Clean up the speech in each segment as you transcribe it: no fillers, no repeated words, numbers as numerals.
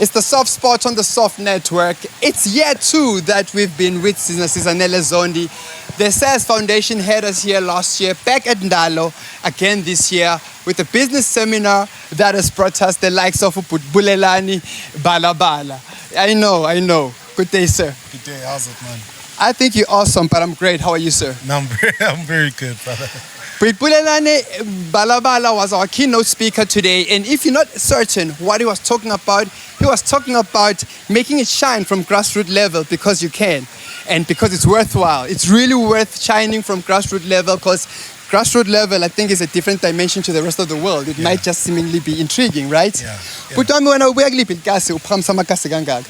It's the soft spot on the soft network. It's year 2 that we've been with Annaul Zondi. The SARS Foundation had us here last year, back at Annaul again this year with a business seminar that has brought us the likes of Bulelani Balabala. I know. Good day, sir. Good day. How's it, man? I think you're awesome, but I'm great. How are you, sir? No, I'm very good, brother. Bulelani Balabala was our keynote speaker today, and if you're not certain what he was talking about making it shine from grassroots level because you can, and because it's worthwhile. It's really worth shining from grassroots level because grassroots level, I think, is a different dimension to the rest of the world. It might just seemingly be intriguing, right? Yeah. But wena ubuya kuliphi ikasi uphamisa amakasi kangaka?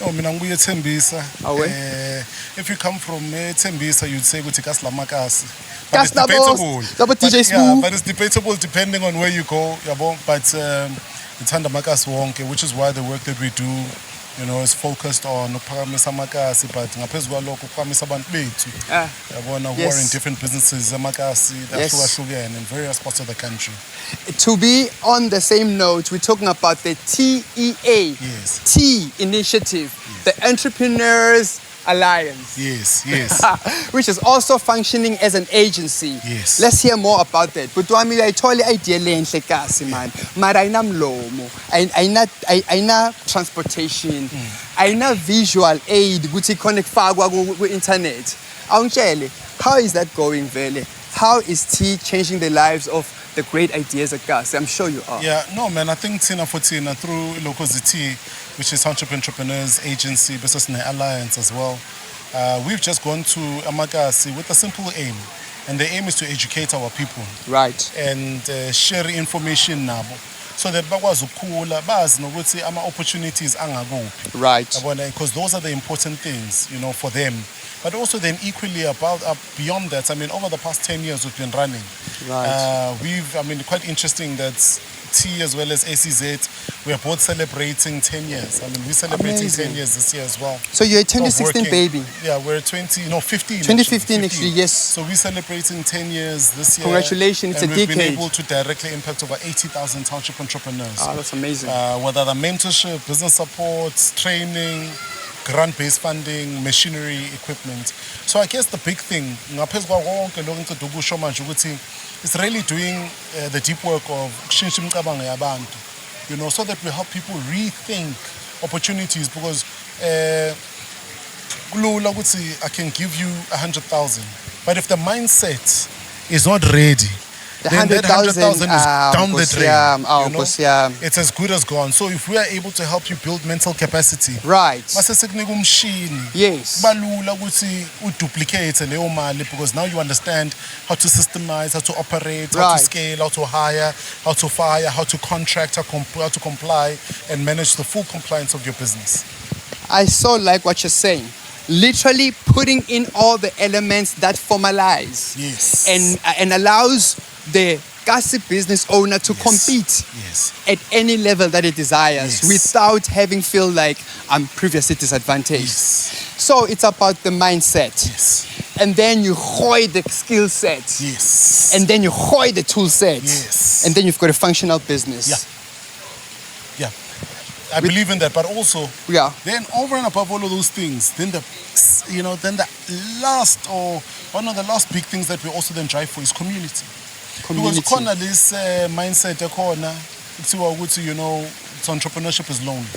No, mina ngibuya eThembisa. Awe? If you come from eThembisa, you'd say ukuthi kasi lamakasi. Kasi labo DJ Smooth. But it's debatable depending on where you go, yabo. But ithanda amakasi wonke, which is why the work that we do, is focused on ukuphakamisa amakasi, but ngaphezu kwalokho ukuphakamisa abantu bethu. Yabona, who are in different businesses, amakasi, ahlukahlukene in various parts of the country. To be on the same note, we're talking about the TEA, T initiative, the Entrepreneurs Alliance. Yes. Which is also functioning as an agency. Yes. Let's hear more about that. But wami ayithola idea lenhle kasi man. Mara ayinamlomo, ayina transportation, ayina visual aid ukuthi khona kufakwa ku internet. Awungitshele, how is that going vele? How is T changing the lives of the great ideas at Gas? I'm sure you are. Yeah, no, man. I think Tina for Tina through Lokoziti, which is Entrepreneurs Agency, Business Alliance as well. We've just gone to Amakasi with a simple aim, and the aim is to educate our people. Right. And share information nabo, so that bakwazi ukukhula bazi nokuthi ama opportunities angakuphi. Right. Because those are the important things, for them. But also then equally beyond that, over the past 10 years we've been running. Right. Quite interesting that T as well as ACZ, we are both celebrating 10 years. We're celebrating 10 years this year as well. So you're a 2016 baby? Yeah, we're 15. 2015 actually, yes. So we're celebrating 10 years this year. Congratulations, it's a decade. We've been able to directly impact over 80,000 township entrepreneurs. Oh, that's amazing. Whether the mentorship, business support, training, grant-based funding, machinery, equipment. So I guess the big thing, it's really doing the deep work of so that we help people rethink opportunities, because I can give you 100,000, but if the mindset is not ready, then that 100,000 is down the drain. It's as good as gone. So if we are able to help you build mental capacity, right? Yes. Duplicate because now you understand how to systemize, how to operate, how to scale, how to hire, how to fire, how to contract, how to comply and manage the full compliance of your business. I so like what you're saying. Literally putting in all the elements that formalize and allows the gossip business owner to compete at any level that it desires without having feel like I'm previously disadvantaged. So it's about the mindset. And then you hoy the skill set. And then you hoy the tool set. And then you've got a functional business. Yeah. I believe in that, but also then over and above all of those things, then the last or one of the last big things that we also then drive for is community. Because corner this mindset corner, entrepreneurship is lonely.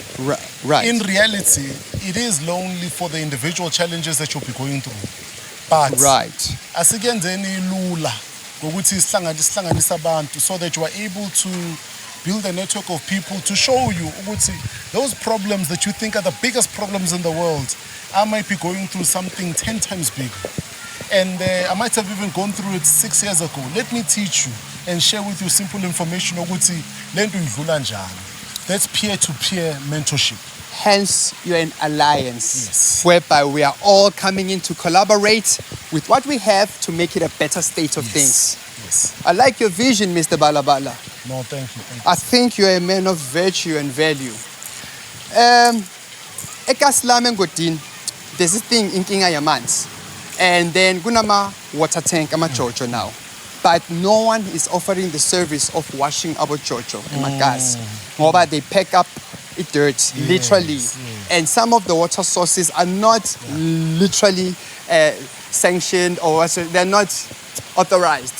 Right. In reality, it is lonely for the individual challenges that you'll be going through. But as again lula, so that you are able to build a network of people to show you those problems that you think are the biggest problems in the world. I might be going through something 10 times bigger. And I might have even gone through it 6 years ago. Let me teach you and share with you simple information. That's peer-to-peer mentorship. Hence, you're an alliance whereby we are all coming in to collaborate with what we have to make it a better state of things. I like your vision, Mr. Balabala. No, thank you. I think you're a man of virtue and value. There's this thing in Kinga Yamans. And then kunama water tank amajojo now. But no one is offering the service of washing our jojo and gas. Ngoba they pack up dirt, literally. Yes. And some of the water sources are not literally sanctioned, or they're not authorized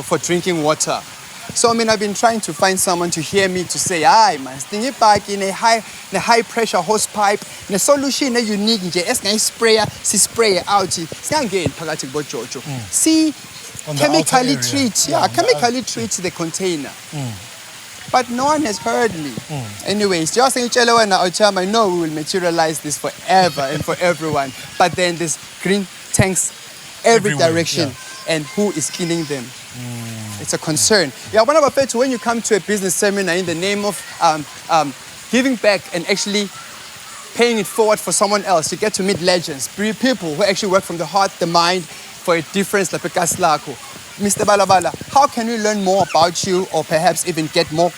for drinking water. So I mean, I've been trying to find someone to hear me to say, "Hi, man, sting it back in a high pressure hose pipe. The solution is unique. Sprayer, spray out. See, chemically treat, chemically treat the container." But no one has heard me. Anyways, just saying, I know we will materialize this forever and for everyone. But then there's green tanks every direction, and who is cleaning them? It's a concern. Yeah, one of our pets, when you come to a business seminar in the name of giving back and actually paying it forward for someone else, you get to meet legends, people who actually work from the heart, the mind, for a difference like Lako. Mr. Balabala, how can we learn more about you, or perhaps even get more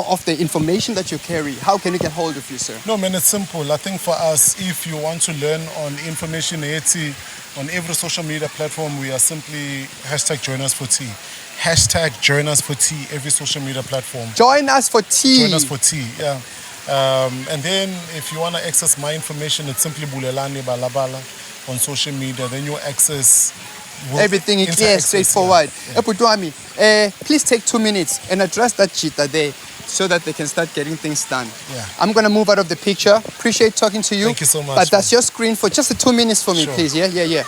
of the information that you carry? How can we get hold of you, sir? No, man, it's simple. I think for us, if you want to learn on information on every social media platform, we are simply #JoinUsForTea. #JoinUsForTea, every social media platform. Join us for tea. Join us for tea, yeah. And then if you want to access my information, it's simply Bulelani Balabala on social media. Then you access everything is clear, straightforward. Please take 2 minutes and address that cheetah there so that they can start getting things done. I'm going to move out of the picture. Appreciate talking to you. Thank you so much. But that's your screen for just 2 minutes for me, please. Yeah.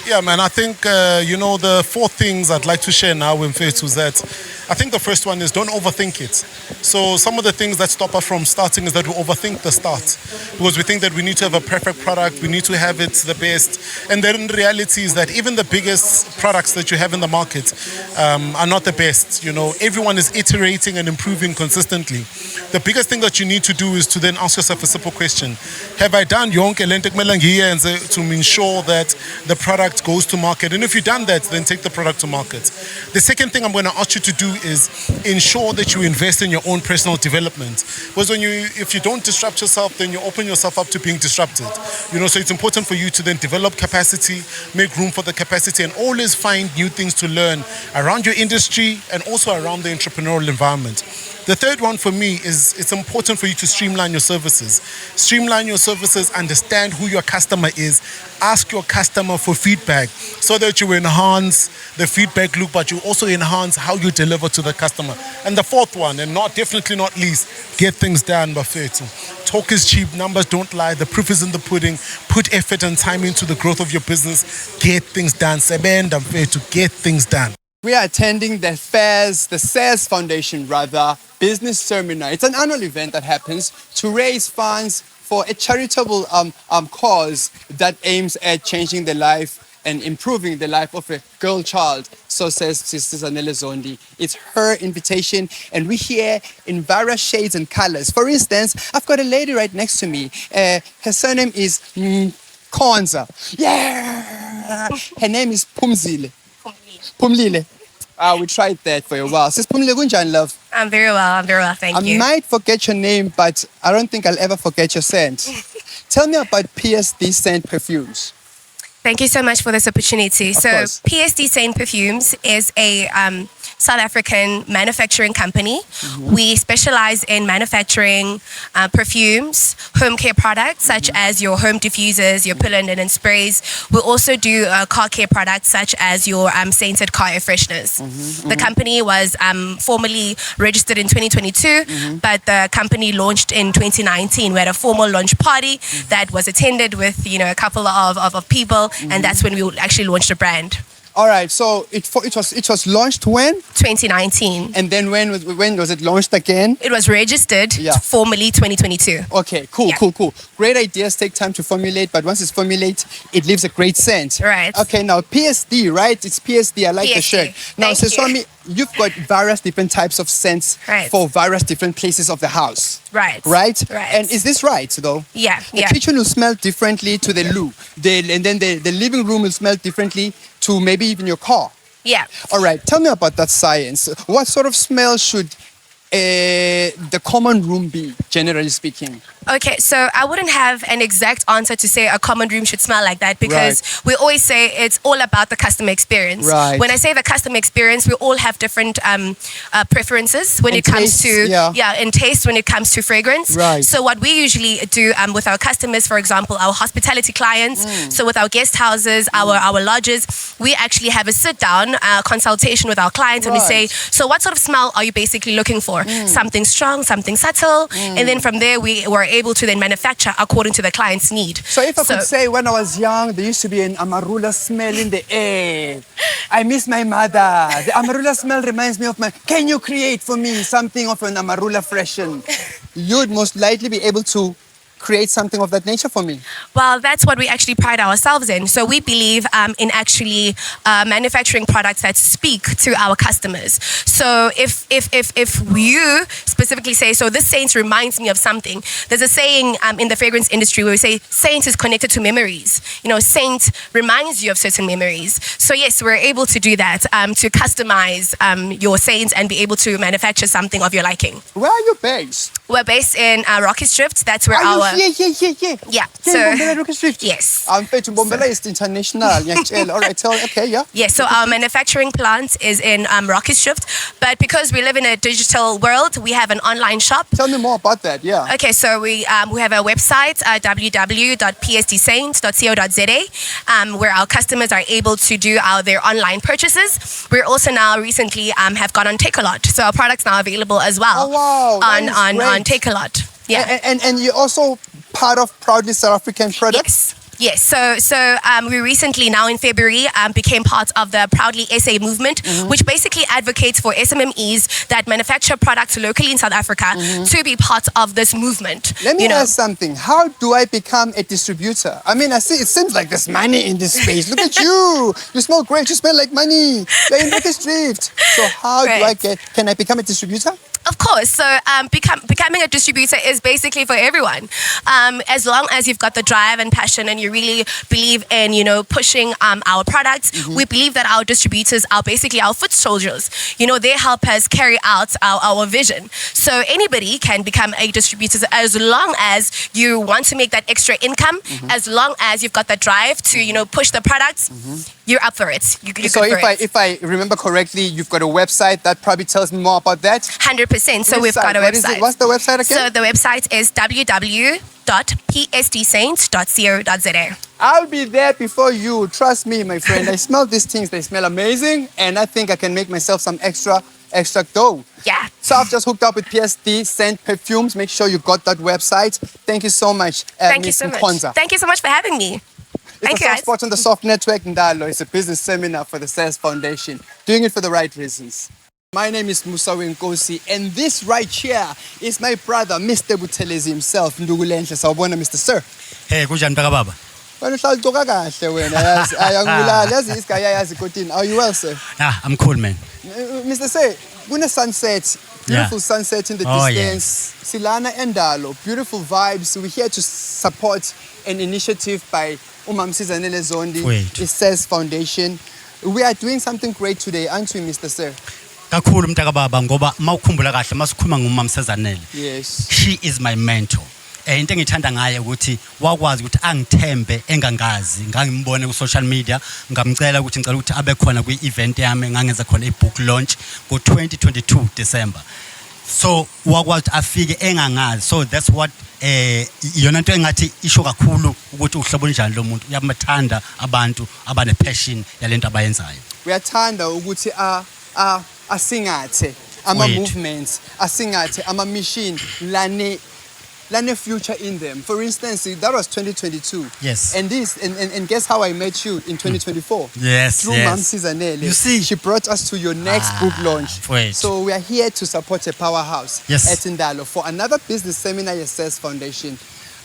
Yeah, man, I think, the 4 things I'd like to share now with Faith is that I think the first one is don't overthink it. So some of the things that stop us from starting is that we overthink the start, because we think that we need to have a perfect product, we need to have it the best. And then the reality is that even the biggest products that you have in the market are not the best. Everyone is iterating and improving consistently. The biggest thing that you need to do is to then ask yourself a simple question. Have I done yonke lento ekumele ngiyenze to ensure that the product goes to market? And if you've done that, then take the product to market. The second thing I'm going to ask you to do is ensure that you invest in your own personal development. Because if you don't disrupt yourself, then you open yourself up to being disrupted. So it's important for you to then develop capacity, make room for the capacity, and always find new things to learn around your industry and also around the entrepreneurial environment. The third one for me is it's important for you to streamline your services. Streamline your services, understand who your customer is, ask your customer for feedback so that you enhance the feedback loop, but you also enhance how you deliver to the customer. And the fourth one, and definitely not least, get things done, Bafetu. Talk is cheap, numbers don't lie, the proof is in the pudding. Put effort and time into the growth of your business. Get things done. Sebenda, Bafetu, get things done. We are attending the SARS Foundation, business seminar. It's an annual event that happens to raise funds for a charitable cause that aims at changing the life and improving the life of a girl child. So says Sister Annaul Zondi. It's her invitation, and we're here in various shades and colors. For instance, I've got a lady right next to me. Her surname is Konza. Yeah! Her name is Pumzile. Pumlile. We tried that for a while. Sis Pumlile, kunjani, love? I'm very well, thank you. I might forget your name, but I don't think I'll ever forget your scent. Tell me about PSD Scent Perfumes. Thank you so much for this opportunity. Of course. PSD Scent Perfumes is a South African manufacturing company. Mm-hmm. We specialize in manufacturing perfumes, home care products such as your home diffusers, your pillow and linen sprays. We also do car care products such as your scented car air fresheners. Mm-hmm. The company was formally registered in 2022, but the company launched in 2019. We had a formal launch party that was attended with a couple of people, and that's when we actually launched the brand. All right, so it was launched when? 2019. And then when was it launched again? It was registered formally 2022. Okay, cool. Great ideas take time to formulate, but once it's formulated, it leaves a great scent. Right. Okay, now PSD, right? It's PSD. I like PSD. the shirt. Now, Swami, you've got various different types of scents for various different places of the house. Right. Right? Right. And is this right, though? Yeah. The kitchen will smell differently to the loo. And then the living room will smell differently to maybe even your car. Yeah. All right. Tell me about that science. What sort of smell should the common room be, generally speaking? Okay, so I wouldn't have an exact answer to say a common room should smell like that, because we always say it's all about the customer experience. Right. When I say the customer experience, we all have different preferences when it comes tastes, to and taste when it comes to fragrance. Right. So what we usually do with our customers, for example, our hospitality clients, so with our guest houses, our lodges, we actually have a sit down consultation with our clients, and we say, so what sort of smell are you basically looking for? Something strong, something subtle, and then from there we were able to then manufacture according to the client's need. So if I could say, when I was young, there used to be an amarula smell in the air. I miss my mother. The amarula smell reminds me of my... Can you create for me something of an amarula freshen? You'd most likely be able to create something of that nature for me. Well, that's what we actually pride ourselves in. So we believe in actually manufacturing products that speak to our customers. So if you specifically say, so this scent reminds me of something, there's a saying in the fragrance industry where we say scent is connected to memories. You know, scent reminds you of certain memories. So yes, we're able to do that, to customize your scents and be able to manufacture something of your liking. Where are you based? We're based in Rocky Drift. That's where Yeah. Yeah. So yes. I'm to Bombela is international. All right. Okay. Yeah. Yes. So our manufacturing plant is in Rocky Drift, but because we live in a digital world, we have an online shop. Tell me more about that. Yeah. Okay. So we have a website, www.thesoftnetwork.tsn, where our customers are able to do their online purchases. We're also now recently have gone on Take-A-Lot, so our products now available as well. Oh wow. On Take-A-Lot. Yeah. And you're also part of Proudly South African products? Yes. So we recently, now in February, became part of the Proudly SA movement, which basically advocates for SMMEs that manufacture products locally in South Africa to be part of this movement. Let me ask something. How do I become a distributor? I mean, I see it seems like there's money in this space. Look at you. You smell great. You smell like money. You're in Rocky Drift. So how can I become a distributor? Of course. So becoming a distributor is basically for everyone. As long as you've got the drive and passion and you really believe in, pushing our products, we believe that our distributors are basically our foot soldiers. They help us carry out our vision. So anybody can become a distributor as long as you want to make that extra income, as long as you've got the drive to, push the products. You're up for it. So if I remember correctly, you've got a website that probably tells me more about that? 100%. So we've got a website. What's the website again? So the website is www.psdsaints.co.za. I'll be there before you. Trust me, my friend. I smell these things. They smell amazing. And I think I can make myself some extra dough. Yeah. So I've just hooked up with PSD Scent Perfumes. Make sure you got that website. Thank you so much, Thank you so much. Thank you so much for having me. It's a soft spot on the Soft Network, Ndalo. It's a business seminar for the SARS Foundation. Doing it for the right reasons. My name is Musa Wenkosi, and this right here is my brother, Mr. Buthelezi himself, Ndugulenhle. Sawubona, Mr. Sir. Hey, kunjani mntaka baba? Wena uhlala ugcoka kahle wena, yazi. Ayangibulala, yazi isigaya yazi kodini. Are you well, sir? I'm cool, man. Mr. Sir, kune sunset. Beautiful sunset in the distance. Yes. Silana Endalo, beautiful vibes. We're here to support an initiative by Umamsizanele Zondi. It says Foundation. We are doing something great today, aren't we, Mr. Sir? Kakhulu mntaka baba ngoba mawukhumbula kahle masikhuluma ngumamsezanele. Yes. She is my mentor. Into engithanda ngaye ukuthi wakwazi ukuthi angithembe engangazi ngangimbone ku social media ngamcela ukuthi ngicela ukuthi abe khona kwi event yami ngangenza khona i-book launch ngo 2022 December. So wakwazi afike engangazi. So that's what yona into engathi isho kakhulu ukuthi uhlobo njani lo muntu uyamathanda abantu abane passion yalento abayenzayo. Uyathanda ukuthi asingathe ama movements, asingathe ama mission lane future in them. For instance, that was 2022. Yes. And guess how I met you in 2024? Yes. Through Mam Sizanele. You see, she brought us to your next book launch. So we are here to support a powerhouse at Ndalo for another business seminar, SARS Foundation.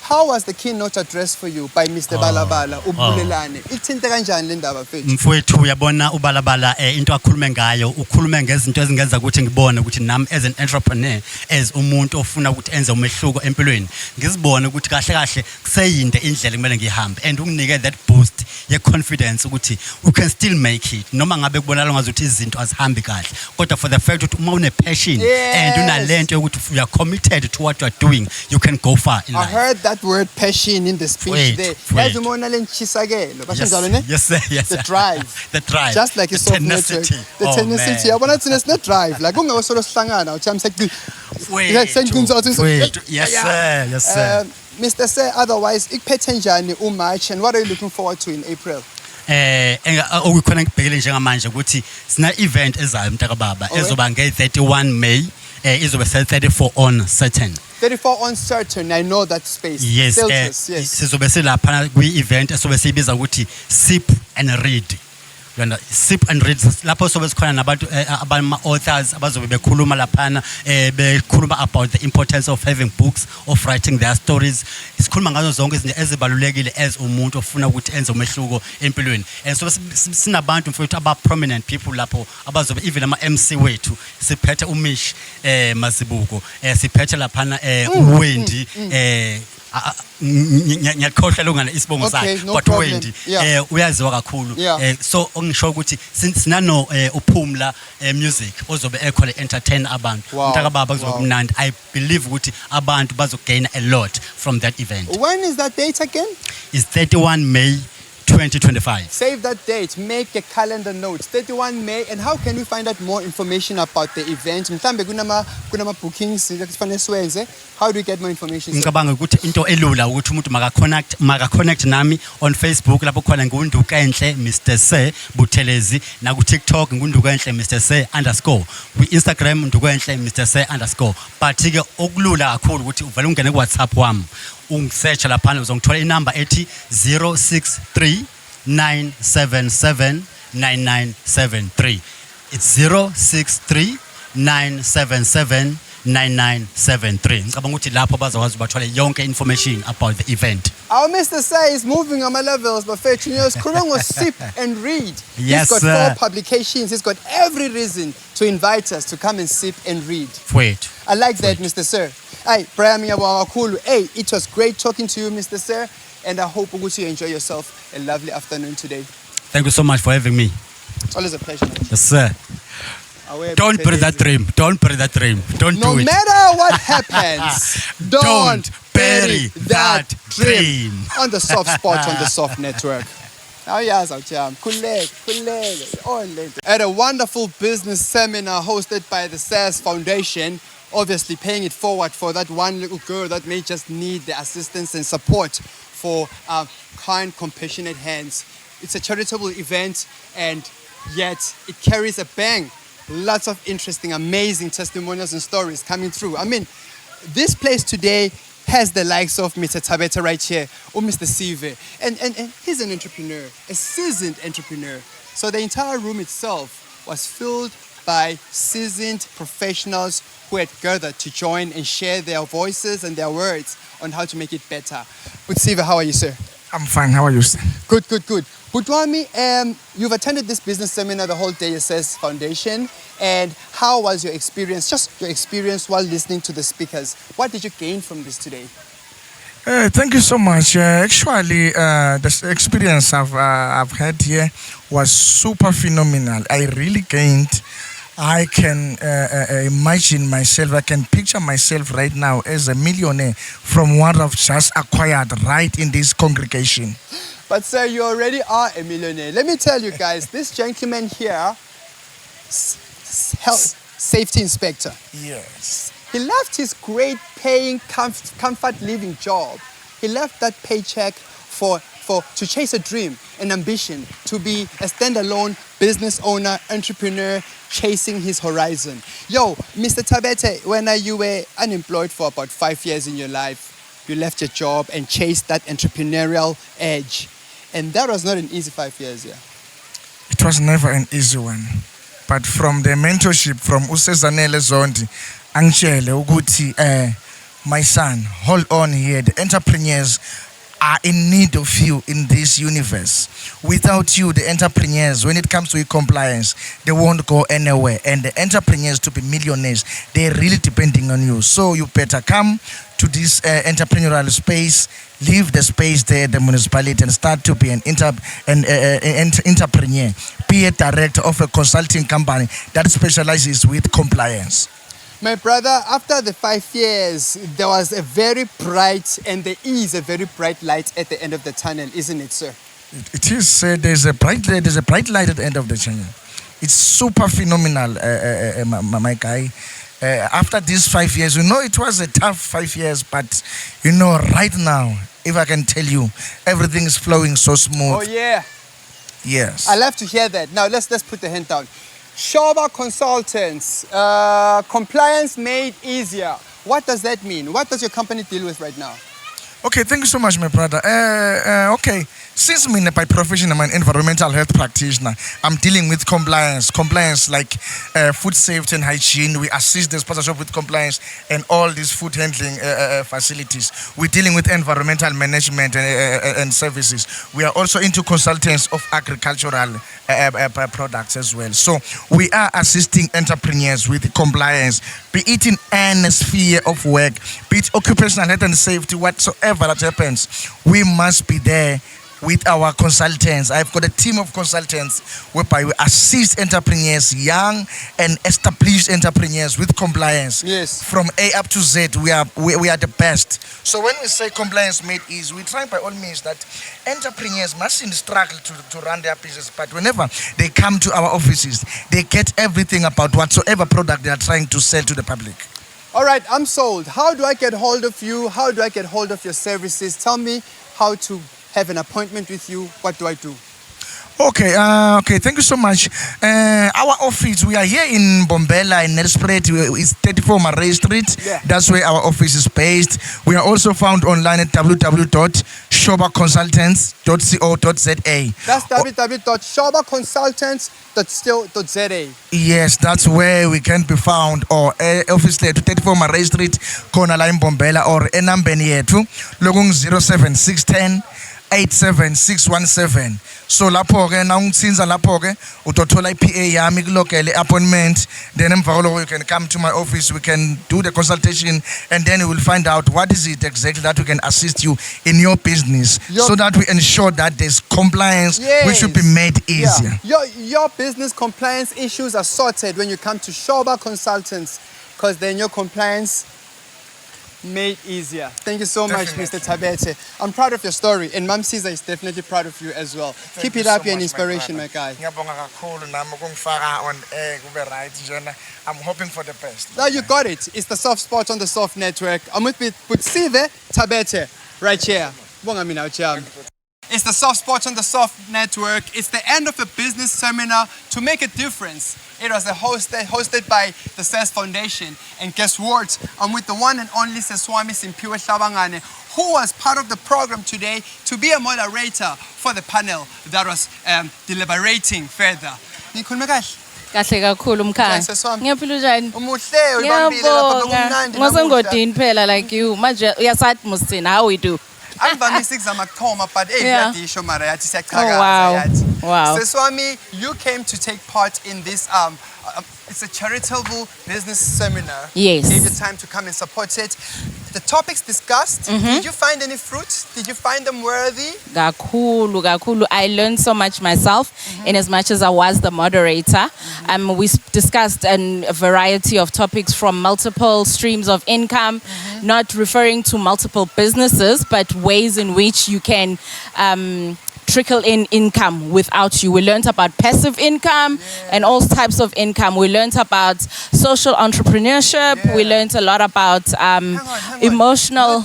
How was the keynote address for you by Mr. Balabala, Ubulelane? Ithinte kanjani le ndaba mfethu? Mfowethu uyabona ubalabala into akhulume ngayo ukhulume ngezinto ezingenza ukuthi ngibone ukuthi nami as an entrepreneur as umuntu ofuna ukuthi enze umehluko empilweni ngizibone ukuthi kahle kahle kuseyinde indlela kumele ngihambe and unginike that boost ye confidence ukuthi you can still make it noma ngabe kubonakala ngazuthi izinto azihambi kahle kodwa for the fact ukuthi uma une passion and unalento ukuthi you are committed to what you are doing you can go far in life. I heard that word passion in the speech there. Yazi umona lentshisakelo basho njalo ne? Yes sir, yes sir. The drive. The drive. Just like a soft network. The tenacity. Yabona thina sine drive like ungawusolo sihlangana uthi amseqi. Yes sir, yes sir. Mr. Sir, otherwise ikuphethe njani uMarch and what are you looking forward to in April? Okukhona ngibhekele njengamanje ukuthi sina event ezayo mntakababa ezoba nge-31 May izobe se-34 on Saturn. 34 on Saturn, I know that space. Yes, sizobe silapha kwi-event esobe siyibiza ukuthi Sip and Read. Sip and Read lapho sobe sikhona nabantu abama-authors abazobe bekhuluma laphana bekhuluma about the importance of having books, of writing their stories. Sikhuluma ngazo zonke izinto ezibalulekile as umuntu ofuna ukuthi enze umehluko empilweni. And so sinabantu mfowethu aba-prominent people lapho abazobe even ama-MC wethu siphethe uMish Masibuko siphethe laphana uWendy ngiyakhohlela ungana isibongo sakhe kodwa Wendy uyaziwa kakhulu so ongisho ukuthi sinano uphumla music ozobe ekhole entertain abantu mntakababa kuzobe kumnandi. I believe ukuthi abantu bazogain a lot from that event. When is that date again? It's 31 May 2025. Save that date, make a calendar note. 31 May. And how can we find out more information about the event? Mhlambe kunama bookings kufanele siwenze. How do we get more information? Ngicabanga ukuthi into elula ukuthi umuntu maka connect nami on Facebook lapho khona ngundukenhle Mr. Se Buthelezi na ku TikTok ngundukenhle Mr. Se _ ku Instagram ndukenhle Mr. Se _ but ke okulula kakhulu ukuthi uvele ungene ku WhatsApp wami ungisearch laphana uzongithola inamba ethi 063 977 9973. It's 063 977 9973. Ngicabanga ukuthi lapho bazokwazi bathole yonke information about the event. Our Mr. Say is moving on my levels, but you know, Kurungo Sip and Read. Yes, he's got 4 publications. He's got every reason to invite us to come and sip and read. Wait. I like that, Mr. Sir. Hey, it was great talking to you, Mr. Sir, and I hope you enjoy yourself a lovely afternoon today. Thank you so much for having me. It's always a pleasure. Yes, sir. Don't bury that dream. Don't bury that dream. Don't do it. No matter what happens, don't bury that dream. On the soft spot on the soft network. At a wonderful business seminar hosted by the SAS Foundation, obviously paying it forward for that one little girl that may just need the assistance and support for kind, compassionate hands. It's a charitable event, and yet it carries a bang. Lots of interesting, amazing testimonials and stories coming through. I mean, this place today has the likes of Mr. Tabeta right here, or Mr. Sive, and he's an entrepreneur, a seasoned entrepreneur. So the entire room itself was filled by seasoned professionals who had gathered to join and share their voices and their words on how to make it better. But Sive, how are you, sir? I'm fine. How are you, sir? Good. Butwami, you've attended this business seminar the whole day at SAS Foundation, and how was your experience? Just your experience while listening to the speakers. What did you gain from this today? Thank you so much. Actually, the experience I've had here was super phenomenal. I really gained. I can imagine myself, I can picture myself right now as a millionaire from what I've just acquired right in this congregation. But sir, you already are a millionaire. Let me tell you guys, this gentleman here, health safety inspector. Yes. He left his great paying comfort living job. He left that paycheck to chase a dream, an ambition, to be a standalone business owner, entrepreneur, chasing his horizon. Yo, Mr. Tabete, when you were unemployed for about 5 years in your life, you left your job and chased that entrepreneurial edge. And that was not an easy 5 years, yeah? It was never an easy one. But from the mentorship from Usezanele Zondi, angitshele ukuthi my son, hold on here. The entrepreneurs are in need of you in this universe. Without you, the entrepreneurs, when it comes to compliance, they won't go anywhere. And the entrepreneurs to be millionaires, they're really depending on you. So you better come to this entrepreneurial space, leave the space there, the municipality, and start to be an entrepreneur. Be a director of a consulting company that specializes with compliance. My brother, after the 5 years, there was a very bright, and there is a very bright light at the end of the tunnel, isn't it, sir? It is. There's a bright light at the end of the tunnel. It's super phenomenal, my guy. After these 5 years, it was a tough 5 years, but right now, if I can tell you, everything is flowing so smooth. Oh yeah. Yes. I love to hear that. Now let's put the hand down. Shoba Consultants, compliance made easier. What does that mean? What does your company deal with right now? Okay, thank you so much, my brother. Okay, since me by profession I'm an environmental health practitioner, I'm dealing with compliance like food safety and hygiene. We assist the sponsorship with compliance and all these food handling facilities. We're dealing with environmental management and services. We are also into consultants of agricultural products as well. So we are assisting entrepreneurs with compliance, be it in any sphere of work, be it occupational health and safety, whatsoever that happens, we must be there with our consultants. I've got a team of consultants whereby we assist entrepreneurs, young and established entrepreneurs with compliance. Yes. From A up to Z, we are the best. So when we say compliance made easy, we try by all means that entrepreneurs mustn't struggle to run their business, but whenever they come to our offices, they get everything about whatsoever product they are trying to sell to the public. All right, I'm sold. How do I get hold of you? How do I get hold of your services? Tell me how to have an appointment with you. What do I do? Okay, thank you so much. Our office, we are here in Bombela, in Nelspruit. It's 34 Murray Street. Yeah. That's where our office is based. We are also found online at www.shobaconsultants.co.za. That's www.shobaconsultants.co.za. Yes, that's where we can be found. Or obviously at 34 Murray Street, Kona Line Bombela, or enambeni yethu logong 07610 87617. So lapho ke na ungitsinza lapho ke utothola iPA yami kulokele appointment, then emvakolo you can come to my office, we can do the consultation, and then we will find out what is it exactly that we can assist you in your business, so that we ensure that there's compliance which should be made easier. Yeah. Your business compliance issues are sorted when you come to Shoba Consultants, because then your compliance made easier. Thank you so much, Mr. Tabete. I'm proud of your story, and Mam Caesar is definitely proud of you as well. Keep it up, you're an inspiration, my guy. I'm hoping for the best. Now you got it. It's the Soft Spot on the Soft Network. I'm with Sive Tabete right here. It's the Soft Spot on the Soft Network. It's the end of a business seminar to make a difference. It was hosted by the SES Foundation. And guess what? I'm with the one and only Seswami Simpiwe Shabangane, who was part of the program today to be a moderator for the panel that was deliberating further. Kahle kakhulu mkhaya. Seswami. Ngiyaphila njani? Umuhle uyibambile lapha kumnandi. Ngosengodini phela like you. Manje uyasathi musithina how we do. Angivamisa ukuzama ukuthoma but yadisho mara yathi siyaqhakaza yathi. Wow. Seswami, you came to take part in this it's a charitable business seminar. Yes. Gave you time to come and support it. The topics discussed, did you find any fruit? Did you find them worthy? Kakhulu. I learned so much myself in as much as I was the moderator. We discussed a variety of topics from multiple streams of income, not referring to multiple businesses, but ways in which you can trickle in income without you. We learned about passive income and all types of income. We learned about social entrepreneurship. We learned a lot about emotional.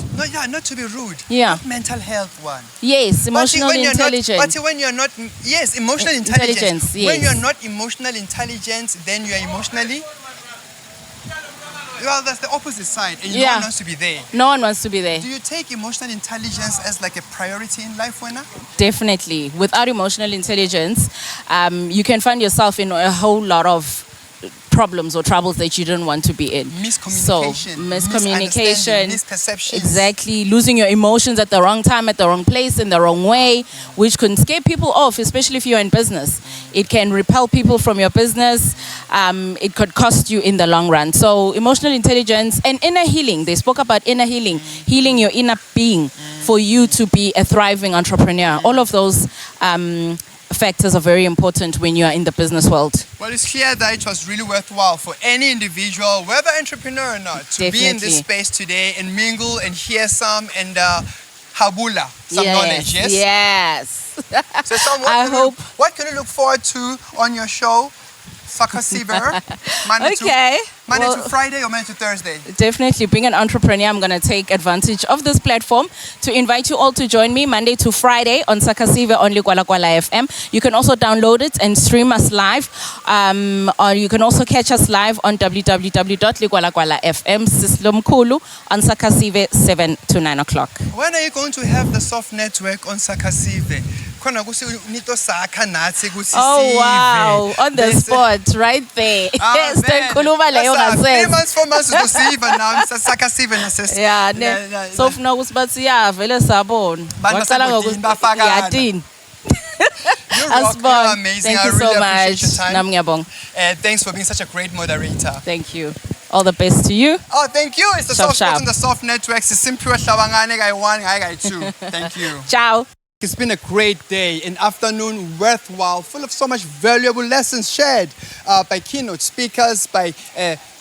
Not to be rude. Yeah. Not mental health one. Yes, emotional intelligence. But when you're not, yes, emotional intelligence. Yes. When you're not emotional intelligence, then you are emotionally. Well, that's the opposite side, and no one wants to be there. No one wants to be there. Do you take emotional intelligence as like a priority in life, Wena? Definitely. Without emotional intelligence, you can find yourself in a whole lot of problems or troubles that you didn't want to be in. Miscommunication, Miscommunication, misperceptions. exactly, losing your emotions at the wrong time, at the wrong place, in the wrong way, which can scare people off, especially if you're in business. It can repel people from your business. It could cost you in the long run. So emotional intelligence and inner healing. They spoke about inner healing, healing your inner being for you to be a thriving entrepreneur. All of those factors are very important when you are in the business world. Well, it's clear that it was really worthwhile for any individual, whether entrepreneur or not, to be in this space today and mingle and hear some and habula some knowledge. Yes. Yes. So, what can you look forward to on your show, Sakasiver? Monday to Friday or Monday to Thursday? Definitely. Being an entrepreneur, I'm going to take advantage of this platform to invite you all to join me Monday to Friday on Sakasive on Likwala FM. You can also download it and stream us live. Or you can also catch us live on www.likwala.fm Sislomkulu on Sakasive 7 to 9 o'clock. When are you going to have the Soft Network on Sakasive? Oh wow, on the spot, right there. Yes, 3 months, 4 months to see even now. Sakasive sis. Yeah, so now but yeah, vele sabon. You're amazing. Thank you so much. Thanks for being such a great moderator. Thank you. All the best to you. Oh, thank you. It's the Soft Spot on the Soft Network. Thank you. Ciao. It's been a great day, an afternoon worthwhile, full of so much valuable lessons shared by keynote speakers, by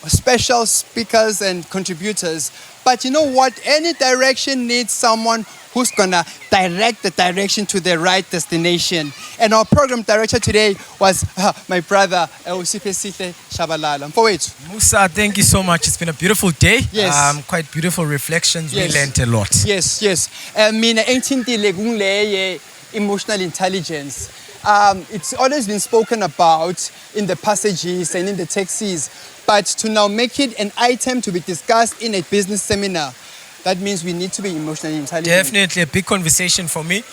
special speakers and contributors. But you know what? Any direction needs someone who's gonna direct the direction to the right destination. And our program director today was my brother, Usipesihle Shabalala. Musa, thank you so much. It's been a beautiful day. Yes. Quite beautiful reflections. Yes. We learned a lot. Yes. Emotional intelligence. It's always been spoken about in the passages and in the taxis, but to now make it an item to be discussed in a business seminar, that means we need to be emotionally intelligent. Definitely a big conversation for me.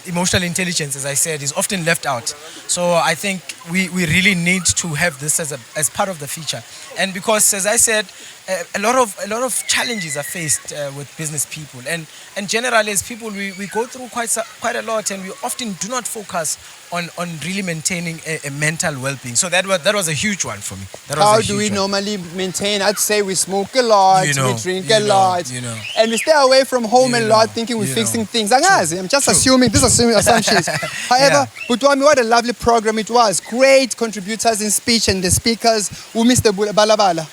Emotional intelligence, as I said, is often left out. So I think we really need to have this as part of the feature. And because, as I said, a lot of challenges are faced with business people, and generally as people we go through quite a lot, and we often do not focus on really maintaining a mental well-being. So that was a huge one for me. How do we normally maintain? I'd say we smoke a lot, we drink a lot, and we stay away from home a lot, thinking we're fixing things. I'm just assuming assumptions. However, Butwami, what a lovely program it was. Great contributors in speech and the speakers who missed the balabala.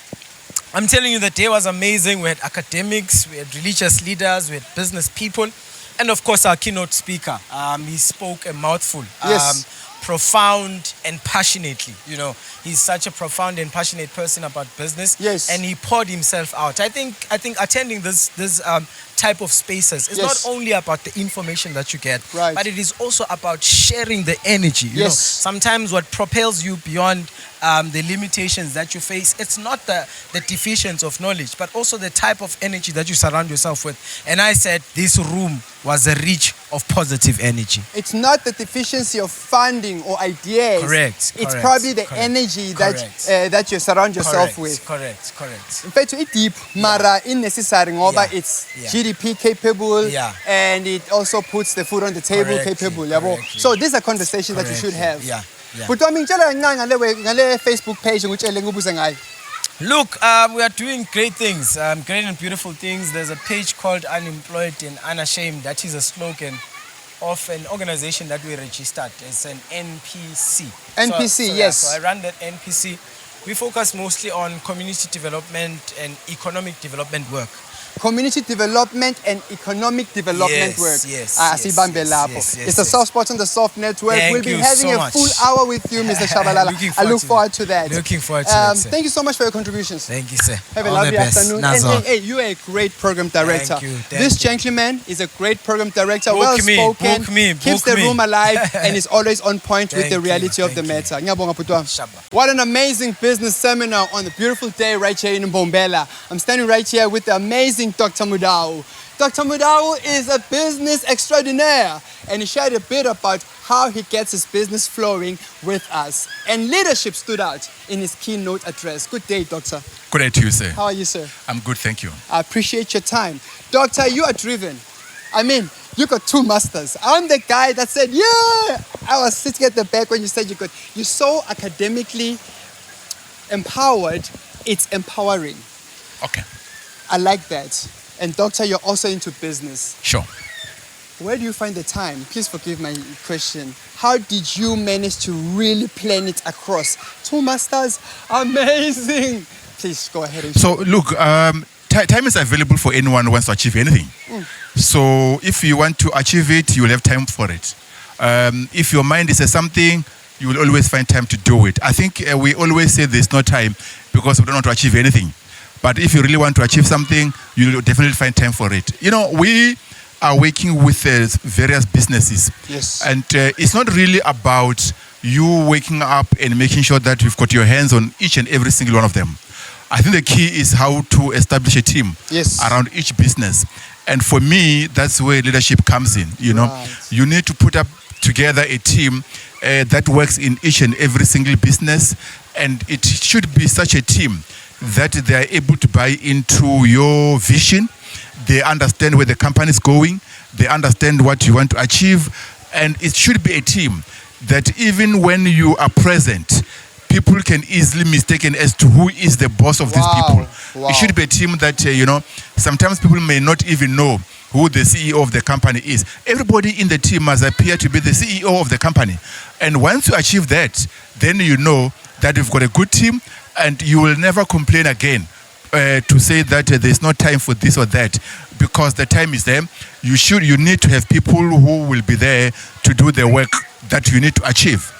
I'm telling you, the day was amazing. We had academics, we had religious leaders, we had business people, and of course our keynote speaker. He spoke a mouthful. Yes. Profound and passionately. He's such a profound and passionate person about business. Yes. And he poured himself out. I think attending this type of spaces is not only about the information that you get, but it is also about sharing the energy. You know, sometimes what propels you beyond the limitations that you face, it's not the deficiency of knowledge, but also the type of energy that you surround yourself with. And I said this room was a reach of positive energy. It's not the deficiency of funding or ideas. Correct. It's probably the energy that you surround yourself with. Correct. In fact, it's deep, mara unnecessary ngoba it's GDP capable, and it also puts the food on the table capable. So these are conversations that you should have. But I mean, Facebook page. Look, we are doing great things, great and beautiful things. There's a page called Unemployed and Unashamed. That is a slogan of an organization that we registered. It's an NPC. Yes. So I run that NPC. We focus mostly on community development and economic development work. Community development and economic development work. Yes. It's the Soft Spot on the Soft Network. We'll be having a full hour with you, Mr. Shabalala. I look forward to that. Looking forward to that, sir. Thank you so much for your contributions. Thank you, sir. Have a lovely afternoon. And hey, you are a great program director. Thank you. This gentleman is a great program director, well spoken, keeps the room alive, and is always on point with the reality of the matter. What an amazing business seminar on a beautiful day right here in Mbombela. I'm standing right here with the amazing Dr. Mudau. Dr. Mudau is a business extraordinaire, and he shared a bit about how he gets his business flowing with us. And leadership stood out in his keynote address. Good day, Doctor. Good day to you, sir. How are you, sir? I'm good, thank you. I appreciate your time. Doctor, you are driven. I mean, you got 2 masters. I'm the guy that said, yeah! I was sitting at the back when you said you're so academically empowered, it's empowering. Okay. I like that. And doctor, you're also into business. Sure. Where do you find the time? Please forgive my question. How did you manage to really plan it across? 2 masters, amazing. Please go ahead. So look, time is available for anyone who wants to achieve anything. So if you want to achieve it, you will have time for it. If your mind is something, you will always find time to do it. I think we always say there's no time because we don't want to achieve anything. But if you really want to achieve something, you'll definitely find time for it. You know, we are working with various businesses. Yes. And it's not really about you waking up and making sure that you've got your hands on each and every single one of them. I think the key is how to establish a team around each business. And for me, that's where leadership comes in. You know, you need to put up together a team that works in each and every single business. And it should be such a team that they are able to buy into your vision. They understand where the company is going. They understand what you want to achieve. And it should be a team that even when you are present, people can easily mistaken as to who is the boss of these people. It should be a team that, you know, sometimes people may not even know who the CEO of the company is. Everybody in the team must appear to be the CEO of the company. And once you achieve that, then you know that you've got a good team and you will never complain again to say that there's no time for this or that, because the time is there. You need to have people who will be there to do the work that you need to achieve.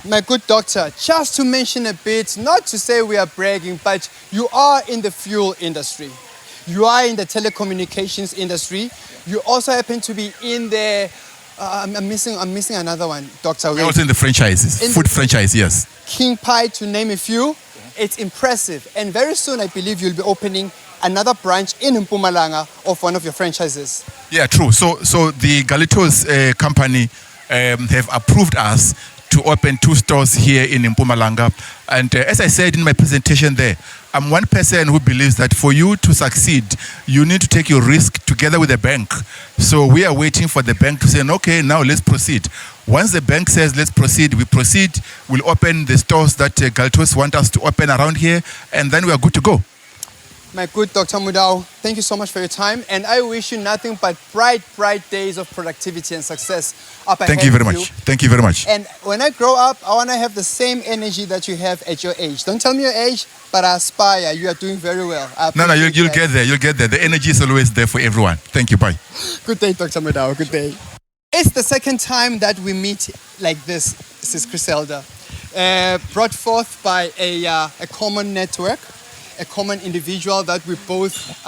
My good doctor, just to mention a bit, not to say we are bragging, but you are in the fuel industry. You are in the telecommunications industry. You also happen to be in the, I'm missing another one, doctor. We're also in the franchises, food franchise, yes. King Pie, to name a few. It's impressive. And very soon, I believe you'll be opening another branch in Mpumalanga of one of your franchises. Yeah, true. So the Galitos company have approved us to open 2 stores here in Mpumalanga. And as I said in my presentation there, I'm one person who believes that for you to succeed, you need to take your risk together with the bank. So we are waiting for the bank to say, okay, now let's proceed. Once the bank says, let's proceed, we proceed. We'll open the stores that Galitos want us to open around here, and then we are good to go. My good Dr. Mudau, thank you so much for your time, and I wish you nothing but bright, bright days of productivity and success up ahead. Thank you very much. Thank you very much. And when I grow up, I want to have the same energy that you have at your age. Don't tell me your age, but I aspire. You are doing very well. No, you'll get there. You'll get there. The energy is always there for everyone. Thank you. Bye. Good day, Dr. Mudau. Good day. It's the second time that we meet like this, Sis Griselda, brought forth by a common network, a common individual that we both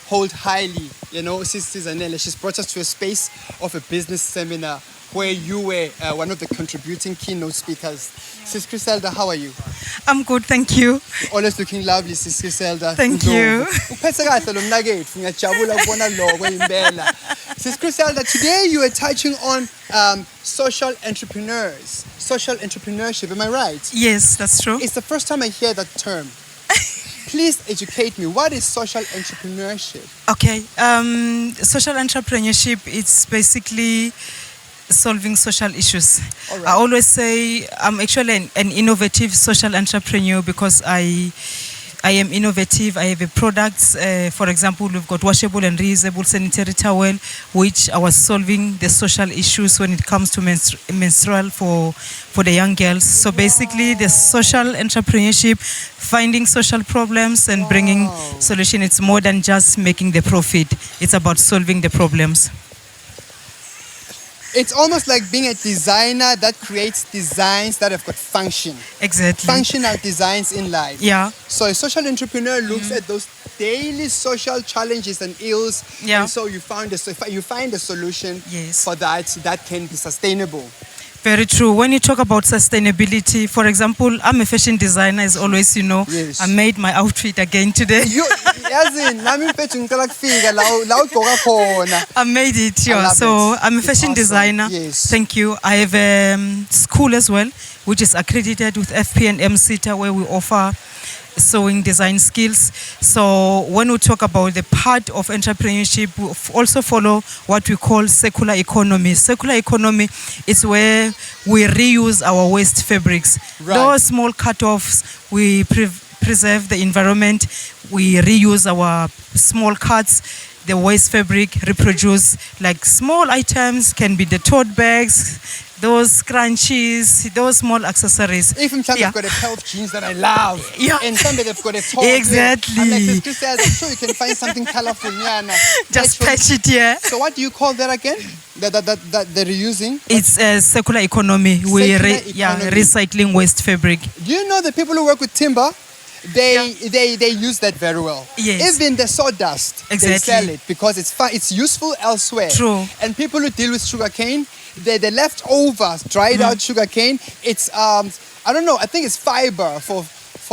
hold highly. You know, Sis Annaul, she's brought us to a space of a business seminar where you were one of the contributing keynote speakers. Sis Griselda, how are you? I'm good, thank you. You're always looking lovely, Sis Griselda. Thank you. Sis Griselda, today you are touching on social entrepreneurs, social entrepreneurship, am I right? Yes, that's true. It's the first time I hear that term. Please educate me. What is social entrepreneurship? Okay, social entrepreneurship, it's basically solving social issues. Right. I always say I'm actually an innovative social entrepreneur because I am innovative. I have a products. For example, we've got washable and reusable sanitary towel, which I was solving the social issues when it comes to menstrual for the young girls. So basically, the social entrepreneurship, finding social problems and bringing solution. It's more than just making the profit. It's about solving the problems. It's almost like being a designer that creates designs that have got function. Exactly. Functional designs in life. Yeah. So a social entrepreneur looks at those daily social challenges and ills. Yeah. And so you find a solution for that can be sustainable. Very true. When you talk about sustainability, for example, I'm a fashion designer, as always, you know. Yes. I made my outfit again today. I made it, yeah. love So it. I'm a fashion Awesome. designer. Yes. Thank you. I have a school as well, which is accredited with FP and MCTA, where we offer sewing design skills. So when we talk about the part of entrepreneurship, we also follow what we call circular economy. Circular economy is where we reuse our waste fabrics. Right. Those small cut-offs, we preserve the environment, we reuse our small cuts, the waste fabric, reproduce like small items, can be the tote bags, those scrunchies, those small accessories. Even some Yeah. have got a pair of jeans that I love. Yeah. And some they've got a top. Exactly. I'm like, Chris says, I'm sure you can find something colorful. Nyana. Just Actually- patch it here. So what do you call that again? That they're using? It's a circular economy. Circular economy. Recycling waste fabric. Do you know the people who work with timber? They use that very well. Yes. Even the sawdust, they Exactly. sell it because it's useful elsewhere. True. And people who deal with sugarcane, the leftover dried out sugarcane, it's I don't know, I think it's fiber for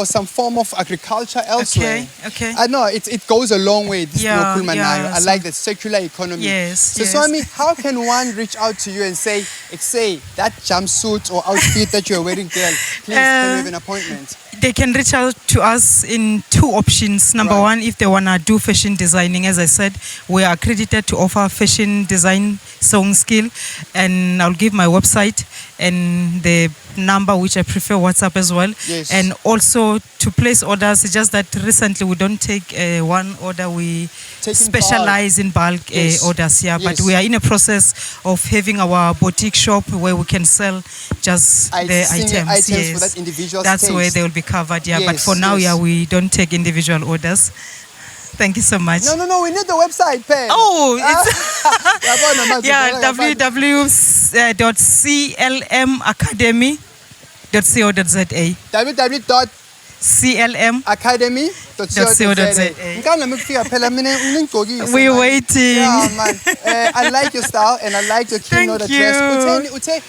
some form of agriculture elsewhere. Okay. I know it goes a long way. This Yeah, local manayo. yeah, I so- like the circular economy. Yes, So yes. Swami, how can one reach out to you and say that jumpsuit or outfit that you're wearing, girl, please can we have an appointment? They can reach out to us in two options. Number Right. one, if they want to do fashion designing, as I said, we are accredited to offer fashion design sewing skill. And I'll give my website and the number, which I prefer WhatsApp as well. Yes. And also to place orders. It's just that recently we don't take one order. We Take in specialize in bulk Yes. orders. Yeah, Yes. but we are in a process of having our boutique shop where we can sell just the Single items. items Yes. for that individual That's where taste. they will be covered. Yeah, but Yes, for now, yes. yeah, we don't take individual orders. Thank you so much. No, we need the website, Pen. Oh, it's Yeah, www.clmacademy.co.za. www.clmacademy.co.za. We're waiting. Yeah, man. I like your style and I like your keynote Thank address. you.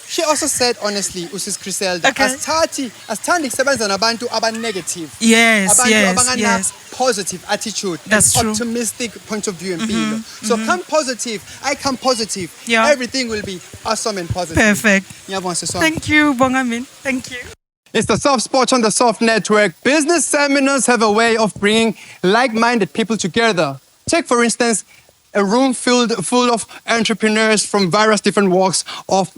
She also said, honestly, Usis Griselda, Okay. as sebenza nabantu negative. Yes, Abantu yes, abangana yes. positive attitude, That's and true. optimistic point of view in people. So come positive, I come positive. Yeah. Everything will be awesome and positive. Perfect. Ngiyabonga, Siswami. Thank you, Bongamin. Thank you. It's the Soft Spot on the Soft Network. Business seminars have a way of bringing like-minded people together. Take, for instance, a room full of entrepreneurs from various different walks of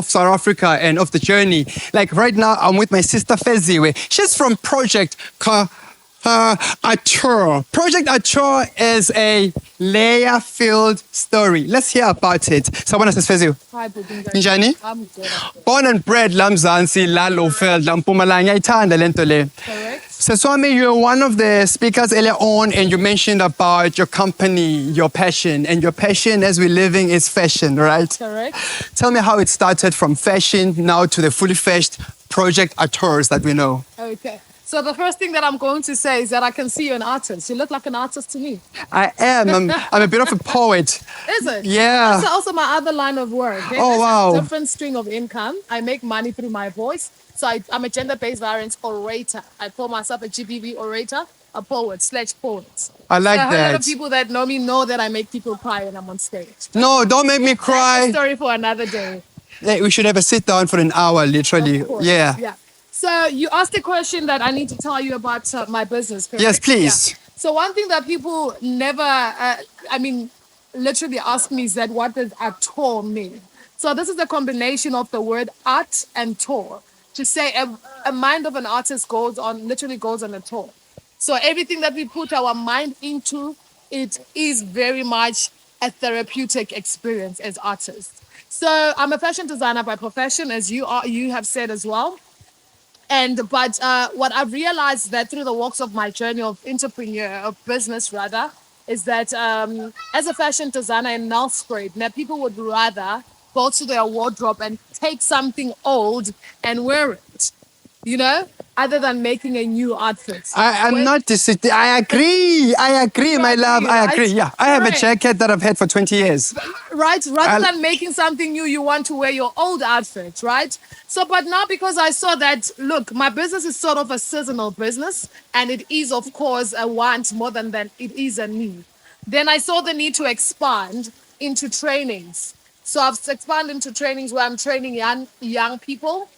South Africa and of the journey. Like right now, I'm with my sister Feziwe. She's from Project Atur. Project Atur is a layer-filled story. Let's hear about it. Sabona Feziwe. Hi, Bubinga. Njani? I'm good. Born and bred la Mzansi, la Lowveld, la Mpumalanga, ngiyayithanda le nto le. Correct. Swami, you're one of the speakers earlier on, and you mentioned about your company, your passion, and your passion as we're living is fashion, right? Correct. Tell me how it started from fashion now to the fully fledged Project Atur that we know. Okay. So the first thing that I'm going to say is that I can see you're an artist. You look like an artist to me. I am. I'm a bit of a poet. Is it? Yeah. That's also my other line of work. Okay? Oh, There's wow. a different string of income. I make money through my voice. So I'm a gender-based violence orator. I call myself a GBV orator, a poet/poet. I like so a lot of that. people that know me know that I make people cry when I'm on stage. No, don't make me That's a cry. story for another day. Hey, we should have a sit down for an hour, literally. Of course. Yeah. Yeah. So you asked a question that I need to tell you about my business. Correct? Yes, please. Yeah. So one thing that people never, literally ask me is that what does Atur mean? So this is a combination of the word art and tour. To say a mind of an artist literally goes on a tour. So everything that we put our mind into, it is very much a therapeutic experience as artists. So I'm a fashion designer by profession, as you have said as well. But what I've realized that through the walks of my journey of business rather, is that as a fashion designer in Nelspruit, now people would rather go to their wardrobe and take something old and wear it, other than making a new outfit. I'm not disagreeing. I agree, my love. I agree. Yeah, I have a Right. jacket that I've had for 20 years. right? Rather than making something new, you want to wear your old outfit, right? So, but now because I saw that, look, my business is sort of a seasonal business, and it is, of course, a want more than it is a need. Then I saw the need to expand into trainings. So I've expanded into trainings where I'm training young people,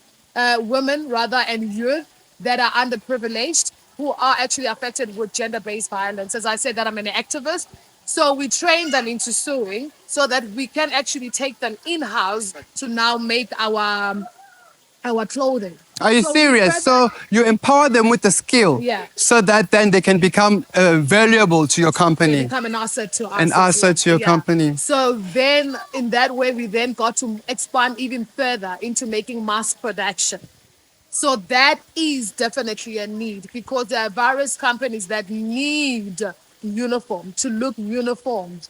women rather, and youth that are underprivileged, who are actually affected with gender-based violence. As I said, that I'm an activist. So we train them into sewing so that we can actually take them in-house to now make our clothing. Are you serious? So you empower them with the skill, so that then they can become valuable to your company. They become an asset to us. An asset to your company. So then, in that way, we then got to expand even further into making mass production. So that is definitely a need, because there are various companies that need uniform to look uniformed.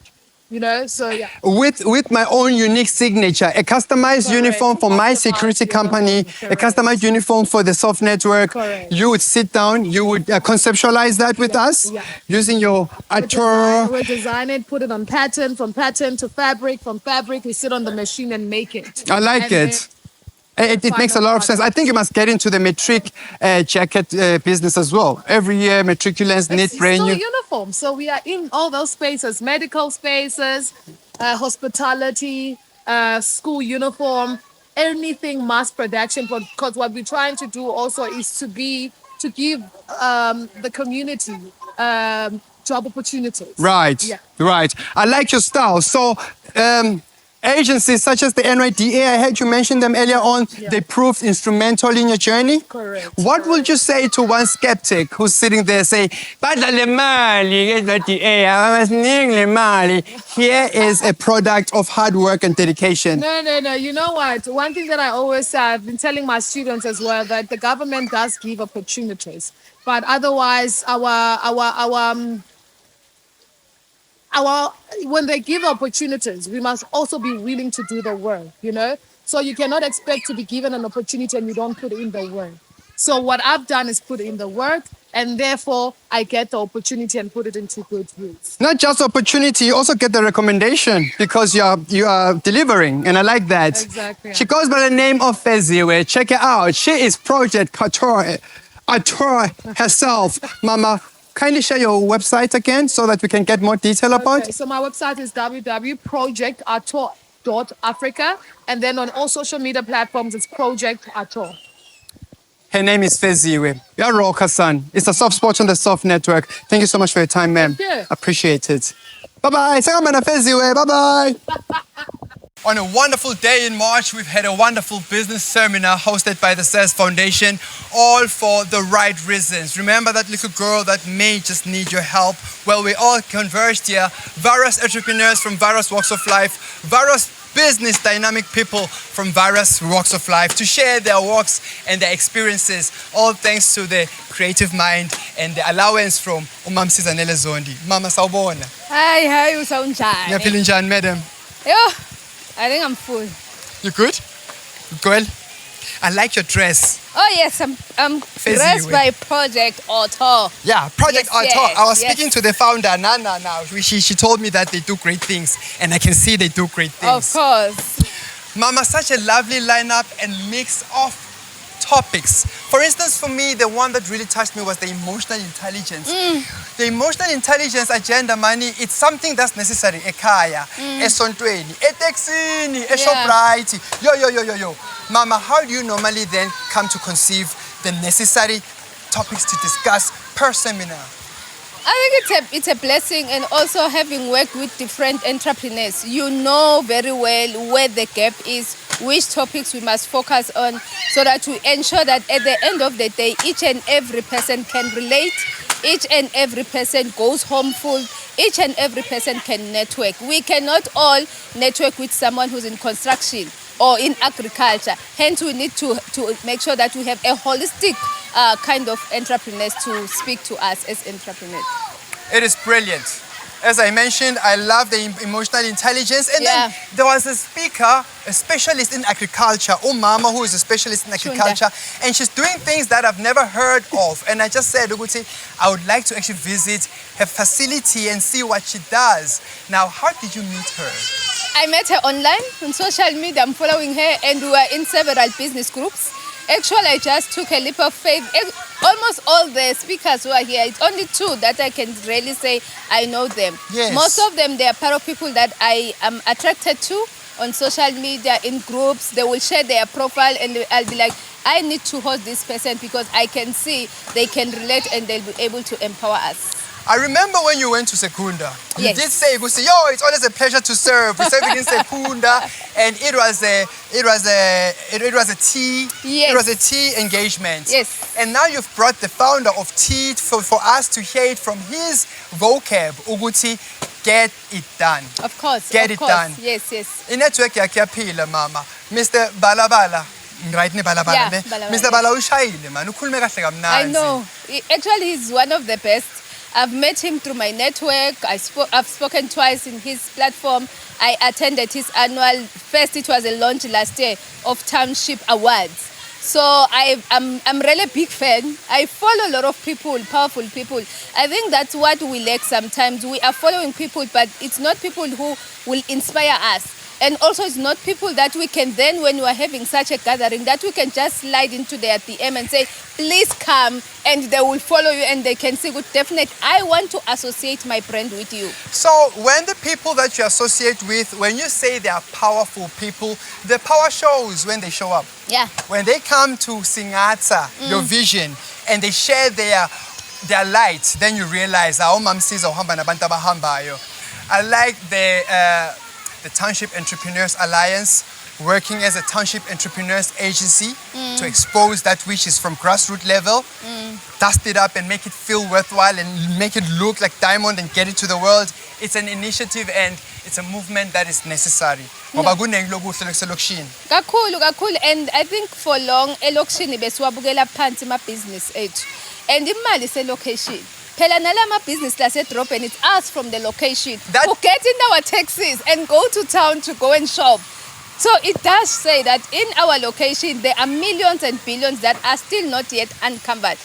You know, so yeah. With my own unique signature, a customized uniform for my security company, a customized uniform for the Soft Network. You would sit down, you would conceptualize that with us using your Ator. We design it, put it on pattern, from pattern to fabric, from fabric we sit on the machine and make it. I like it. It makes a lot of sense. I think you must get into the matric jacket business as well. Every year, matriculants need brand new uniform. So we are in all those spaces, medical spaces, hospitality, school uniform, anything mass production. Because what we're trying to do also is to give the community job opportunities. Right, right. I like your style. So, agencies such as the NYDA, I heard you mention them earlier on, they proved instrumental in your journey. Correct. What would you say to one skeptic who's sitting there saying, here is a product of hard work and dedication? No. You know what? One thing that I always say, I've been telling my students as well, that the government does give opportunities, but otherwise when they give opportunities, we must also be willing to do the work, you know? So you cannot expect to be given an opportunity and you don't put in the work. So what I've done is put in the work, and therefore I get the opportunity and put it into good use. Not just opportunity, you also get the recommendation because you are delivering, and I like that. Exactly. She goes by the name of Feziwe. Check her out. She is Project Ator herself. Mama, kindly share your website again so that we can get more detail about it. So my website is www.projectator.africa, and then on all social media platforms, it's Project Ator. Her name is Feziwe. You're a rocker, son. It's a soft spot on the Soft Network. Thank you so much for your time, ma'am. Thank you. Appreciate it. Bye-bye. Feziwe. Bye-bye. On a wonderful day in March, we've had a wonderful business seminar hosted by the SES Foundation, all for the right reasons. Remember that little girl that may just need your help? Well, we all converged here. Various entrepreneurs from various walks of life, various business dynamic people from various walks of life to share their works and their experiences, all thanks to the creative mind and the allowance from Umam Sizanele Zondi. Mama sawubona. Hi, usawunjani? Ngiyaphila njani, madam? Yo, I think I'm full. You good? Girl, I like your dress. Oh yes, I'm dressed by Project Ator. Yeah, Project Ator. Yes, I was speaking to the founder, Nana, now. She told me that they do great things, and I can see they do great things. Of course. Mama, such a lovely lineup and mix of topics. For instance, for me, the one that really touched me was the emotional intelligence. The emotional intelligence agenda, money, it's something that's necessary. Ekaya, esontweni, etexini, eshoprite. Yo. Mama, how do you normally then come to conceive the necessary topics to discuss per seminar? I think it's a blessing, and also having worked with different entrepreneurs, you know very well where the gap is, which topics we must focus on, so that we ensure that at the end of the day, each and every person can relate, each and every person goes home full, each and every person can network. We cannot all network with someone who's in construction or in agriculture. Hence, we need to make sure that we have a holistic kind of entrepreneurs to speak to us as entrepreneurs. It is brilliant. As I mentioned, I love the emotional intelligence. And then there was a speaker, a specialist in agriculture, Mama, who is a specialist in agriculture. And she's doing things that I've never heard of. And I just said, Uguti, I would like to actually visit her facility and see what she does. Now, how did you meet her? I met her online on social media. I'm following her, and we were in several business groups. Actually, I just took a leap of faith. Almost all the speakers who are here, it's only 2 that I can really say I know them. Yes. Most of them, they are part of people that I am attracted to on social media, in groups. They will share their profile, and I'll be like, I need to host this person because I can see they can relate and they'll be able to empower us. I remember when you went to Secunda, you Yes. did say, yo, it's always a pleasure to serve. We served in Secunda, and it was a tea, Yes. it was a tea engagement. Yes. And now you've brought the founder of tea for us to hear it from his vocab, Uguti, get it done. Of course. Get of it course. done. Yes, yes. Inetwork yakuyaphila mama. Mr. Balabala. Right ne Balabala Yeah, ne? Balabala, Mr. Bala ushayile man. Ukhulume kahle kamnandi. I know. Actually, he's one of the best. I've met him through my network. I've spoken twice in his platform. I attended his annual, first it was a launch last year of Township Awards. So I'm really a big fan. I follow a lot of people, powerful people. I think that's what we lack sometimes. We are following people, but it's not people who will inspire us. And also it's not people that we can then, when we are having such a gathering, that we can just slide into their DM and say, please come, and they will follow you and they can say, good, definitely, I want to associate my brand with you. So when the people that you associate with, when you say they are powerful people, the power shows when they show up. Yeah. When they come to Singatha, your vision, and they share their light, then you realize, I like the Township Entrepreneurs Alliance, working as a Township Entrepreneurs Agency to expose that which is from grassroots level, dust it up and make it feel worthwhile and make it look like diamond and get it to the world. It's an initiative and it's a movement that is necessary. Kakhulu, kakhulu. And I think for long, elokishini besiwabukela phansi ama-business ethu. And imali se-location. Phela nalama business lasedrobheni, it's us from the location who get in our taxis and go to town to go and shop. So it does say that in our location there are millions and billions that are still not yet uncovered.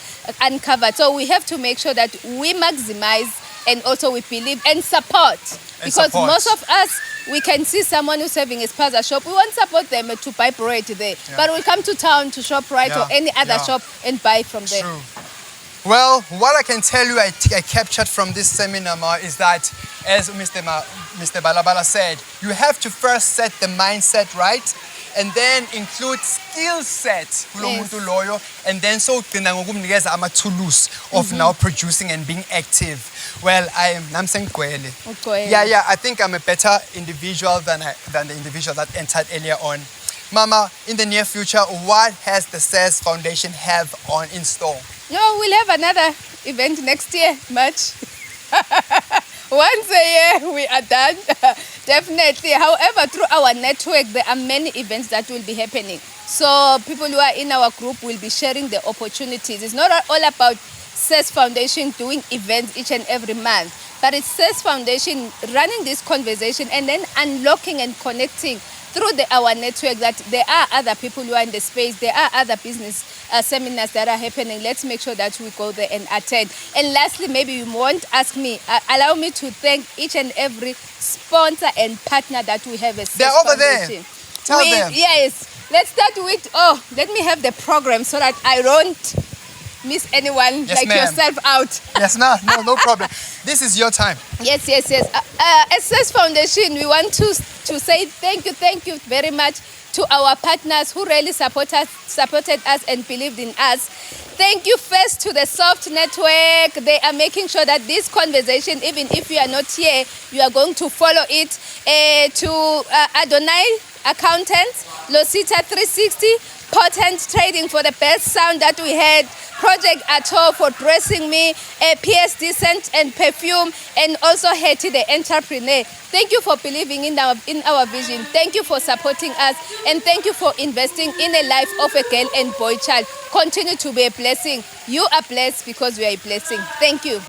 So we have to make sure that we maximize and also we believe and support. Because most of us, we can see someone who's having a spaza shop, we won't support them to buy bread there. But we'll come to town to shop or any other shop and buy from there. True. Well, what I can tell you I captured from this seminar is that, as Mr. Balabala said, you have to first set the mindset right and then include skill set, and then so tools of now producing and being active. Well, I'm saying yeah, I think I'm a better individual than the individual that entered earlier on. Mama, in the near future, what has the SES Foundation have in store? We'll have another event next year, March. Once a year, we are done, definitely. However, through our network, there are many events that will be happening. So people who are in our group will be sharing the opportunities. It's not all about SES Foundation doing events each and every month, but it's SES Foundation running this conversation and then unlocking and connecting through our network that there are other people who are in the space, there are other business seminars that are happening. Let's make sure that we go there and attend. And lastly, maybe you won't ask me, allow me to thank each and every sponsor and partner that we have as They're over there. Tell them. Yes. Let's start with, let me have the program so that I don't miss anyone yourself out. Yes, no problem. This is your time. Yes. As SES Foundation, we want to say thank you very much to our partners who really supported us and believed in us. Thank you first to the Soft Network. They are making sure that this conversation, even if you are not here, you are going to follow it. To Adonai Accountants, Losita 360, Potent Trading for the best sound that we had, Project Annaul for dressing me, PSD Scent and Perfume, and also Hetty the entrepreneur. Thank you for believing in our vision. Thank you for supporting us, and thank you for investing in the life of a girl and boy child. Continue to be a blessing. You are blessed because we are a blessing. Thank you.